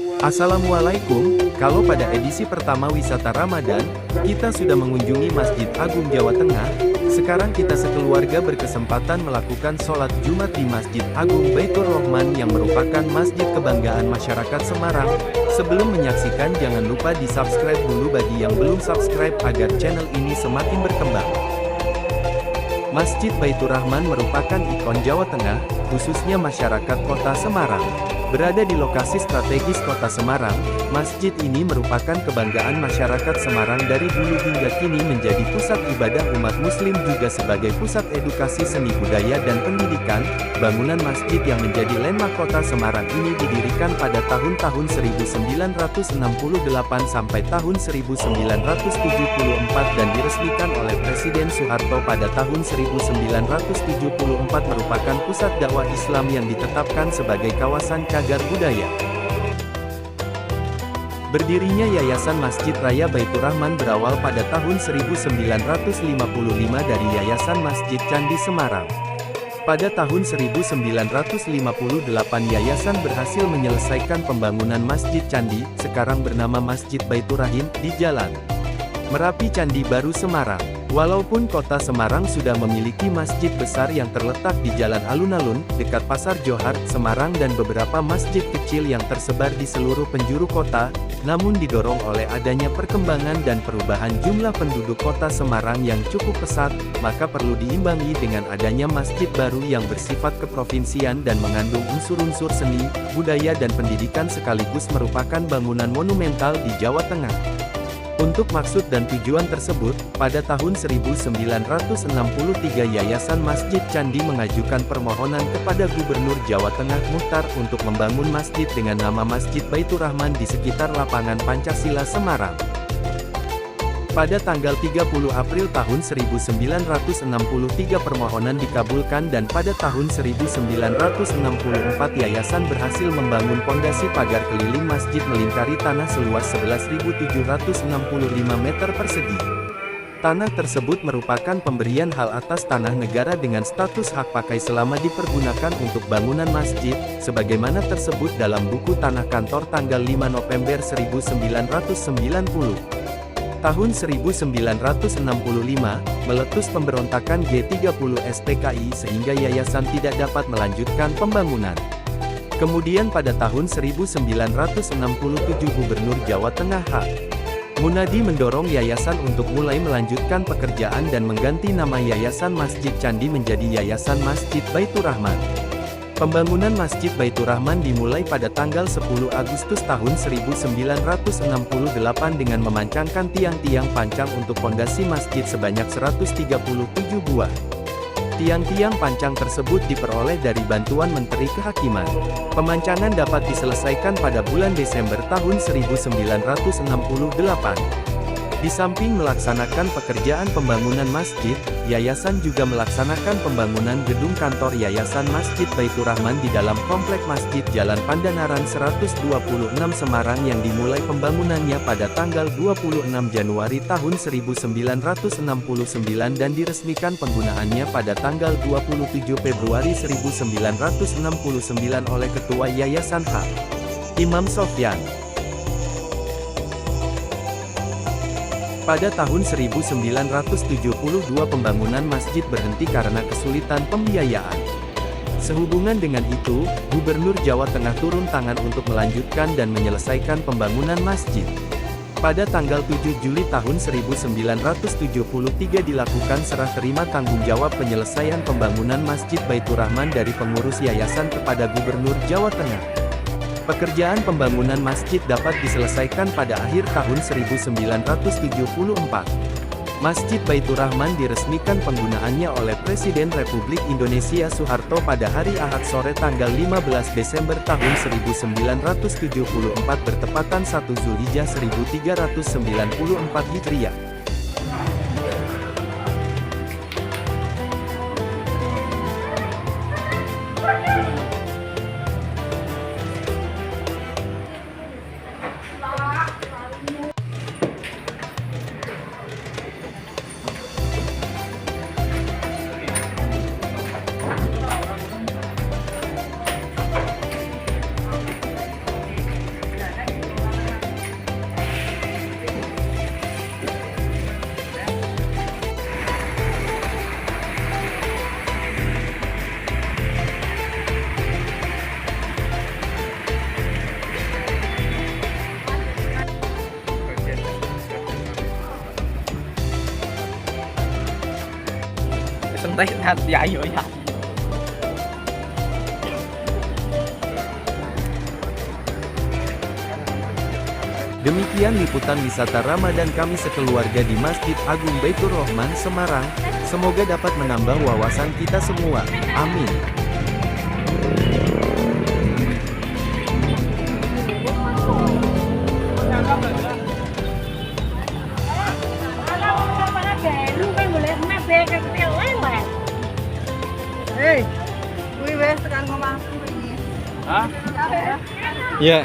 Assalamualaikum, kalau pada edisi pertama wisata Ramadan, kita sudah mengunjungi Masjid Agung Jawa Tengah, sekarang kita sekeluarga berkesempatan melakukan sholat Jumat di Masjid Agung Baitur Rahman yang merupakan masjid kebanggaan masyarakat Semarang. Sebelum menyaksikan jangan lupa di subscribe dulu bagi yang belum subscribe agar channel ini semakin berkembang. Masjid Baitur Rahman merupakan ikon Jawa Tengah, khususnya masyarakat kota Semarang. Berada di lokasi strategis kota Semarang, masjid ini merupakan kebanggaan masyarakat Semarang dari dulu hingga kini menjadi pusat ibadah umat muslim juga sebagai pusat edukasi seni budaya dan pendidikan. Bangunan masjid yang menjadi landmark kota Semarang ini didirikan pada tahun-tahun 1968 sampai tahun 1974 dan diresmikan oleh Presiden Soeharto pada tahun 1974 merupakan pusat dakwah Islam yang ditetapkan sebagai kawasan cagar budaya. Berdirinya Yayasan Masjid Raya Baitur Rahman berawal pada tahun 1955 dari Yayasan Masjid Candi Semarang. Pada tahun 1958 yayasan berhasil menyelesaikan pembangunan Masjid Candi, sekarang bernama Masjid Baitur Rahim, di Jalan Merapi Candi Baru Semarang. Walaupun kota Semarang sudah memiliki masjid besar yang terletak di Jalan Alun-Alun, dekat Pasar Johar, Semarang dan beberapa masjid kecil yang tersebar di seluruh penjuru kota, namun didorong oleh adanya perkembangan dan perubahan jumlah penduduk kota Semarang yang cukup pesat, maka perlu diimbangi dengan adanya masjid baru yang bersifat keprovinsian dan mengandung unsur-unsur seni, budaya dan pendidikan sekaligus merupakan bangunan monumental di Jawa Tengah. Untuk maksud dan tujuan tersebut, pada tahun 1963 Yayasan Masjid Candi mengajukan permohonan kepada Gubernur Jawa Tengah Muchtar untuk membangun masjid dengan nama Masjid Baitur Rahman di sekitar lapangan Pancasila Semarang. Pada tanggal 30 April tahun 1963 permohonan dikabulkan dan pada tahun 1964 yayasan berhasil membangun pondasi pagar keliling masjid melingkari tanah seluas 11.765 meter persegi. Tanah tersebut merupakan pemberian hal atas tanah negara dengan status hak pakai selama dipergunakan untuk bangunan masjid, sebagaimana tersebut dalam buku tanah kantor tanggal 5 November 1990. Tahun 1965, meletus pemberontakan G30 SPKI sehingga yayasan tidak dapat melanjutkan pembangunan. Kemudian pada tahun 1967 Gubernur Jawa Tengah H. Munadi mendorong yayasan untuk mulai melanjutkan pekerjaan dan mengganti nama Yayasan Masjid Candi menjadi Yayasan Masjid Baitur Rahman. Pembangunan Masjid Baitur Rahman dimulai pada tanggal 10 Agustus tahun 1968 dengan memancangkan tiang-tiang pancang untuk fondasi masjid sebanyak 137 buah. Tiang-tiang pancang tersebut diperoleh dari bantuan Menteri Kehakiman. Pemancangan dapat diselesaikan pada bulan Desember tahun 1968. Di samping melaksanakan pekerjaan pembangunan masjid, yayasan juga melaksanakan pembangunan gedung kantor Yayasan Masjid Baitur Rahman di dalam komplek Masjid Jalan Pandanaran 126 Semarang yang dimulai pembangunannya pada tanggal 26 Januari tahun 1969 dan diresmikan penggunaannya pada tanggal 27 Februari 1969 oleh Ketua Yayasan H. Imam Sofyan. Pada tahun 1972 pembangunan masjid berhenti karena kesulitan pembiayaan. Sehubungan dengan itu, Gubernur Jawa Tengah turun tangan untuk melanjutkan dan menyelesaikan pembangunan masjid. Pada tanggal 7 Juli tahun 1973 dilakukan serah terima tanggung jawab penyelesaian pembangunan Masjid Baitur Rahman dari pengurus yayasan kepada Gubernur Jawa Tengah. Pekerjaan pembangunan masjid dapat diselesaikan pada akhir tahun 1974. Masjid Baitur Rahman diresmikan penggunaannya oleh Presiden Republik Indonesia Soeharto pada hari Ahad sore tanggal 15 Desember tahun 1974 bertepatan 1 Zulhijjah 1394 Hijriah. santai ya ayo ya. Demikian liputan wisata Ramadan kami sekeluarga di Masjid Agung Baitur Rahman Semarang. Semoga dapat menambah wawasan kita semua. Amin. Hei, kuwi wis tekan omahku iki. Hah? Ya.